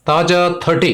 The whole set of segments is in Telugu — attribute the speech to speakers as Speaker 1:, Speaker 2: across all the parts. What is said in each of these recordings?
Speaker 1: తాజా 30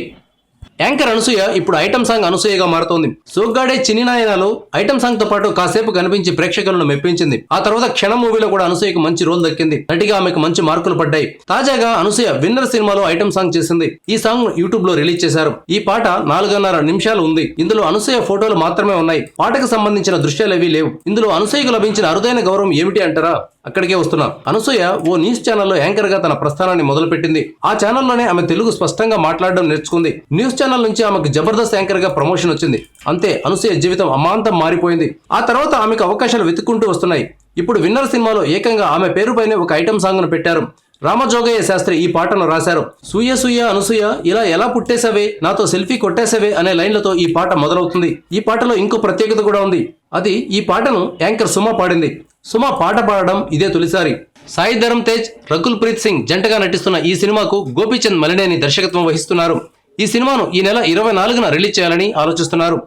Speaker 1: యాంకర్ అనసూయ ఇప్పుడు ఐటమ్ సాంగ్ అనసూయగా మారుతోంది. సోగ్గాడే చిన్ని నాయనాలో ఐటమ్ సాంగ్ తో పాటు కాసేపు కనిపించి ప్రేక్షకులను మెప్పించింది. ఆ తర్వాత క్షణం మూవీలో కూడా అనసూయకు మంచి రోల్ దక్కింది. నటిగా ఆమెకు మంచి మార్కులు పడ్డాయి. తాజాగా అనసూయ విన్నర్ సినిమాలో ఐటమ్ సాంగ్ చేసింది. ఈ సాంగ్ యూట్యూబ్ లో రిలీజ్ చేశారు. ఈ పాట 4.5 నిమిషాలు ఉంది. ఇందులో అనసూయ ఫోటోలు మాత్రమే ఉన్నాయి. పాటకు సంబంధించిన దృశ్యాలేవీ లేవు. ఇందులో అనసూయకు లభించిన అరుదైన గౌరవం ఏమిటి అంటారా? అక్కడికే వస్తున్నాం. అనసూయ ఓ న్యూస్ ఛానల్లో యాంకర్ గా తన ప్రస్థానాన్ని మొదలుపెట్టింది. ఆ ఛానల్లోనే ఆమె తెలుగు స్పష్టంగా మాట్లాడడం నేర్చుకుంది. న్యూస్ ఛానల్ నుంచి ఆమెకు జబర్దస్త్ యాంకర్ గా ప్రమోషన్ వచ్చింది. అంతే, అనసూయ జీవితం అమాంతం మారిపోయింది. ఆ తర్వాత ఆమెకు అవకాశాలు వెతుక్కుంటూ వస్తున్నాయి. ఇప్పుడు విన్నర్ సినిమాలో ఏకంగా ఆమె పేరుపైనే ఒక ఐటమ్ సాంగ్ ను పెట్టారు. రామజోగయ్య శాస్త్రి ఈ పాటను రాశారు. సూయ సూయ అనసూయ ఇలా ఎలా పుట్టేసావే, నాతో సెల్ఫీ కొట్టేసావే అనే లైన్లతో ఈ పాట మొదలవుతుంది. ఈ పాటలో ఇంకో ప్రత్యేకత కూడా ఉంది. అది ఈ పాటను యాంకర్ సుమ పాడింది. సుమ పాట పాడడం ఇదే తొలిసారి. సాయి ధరమ్ తేజ్, రకుల్ ప్రీత్ సింగ్ జంటగా నటిస్తున్న ఈ సినిమాకు గోపీచంద్ మలినేని దర్శకత్వం వహిస్తున్నారు. ఈ సినిమాను ఈ నెల 24న రిలీజ్ చేయాలని ఆలోచిస్తున్నారు.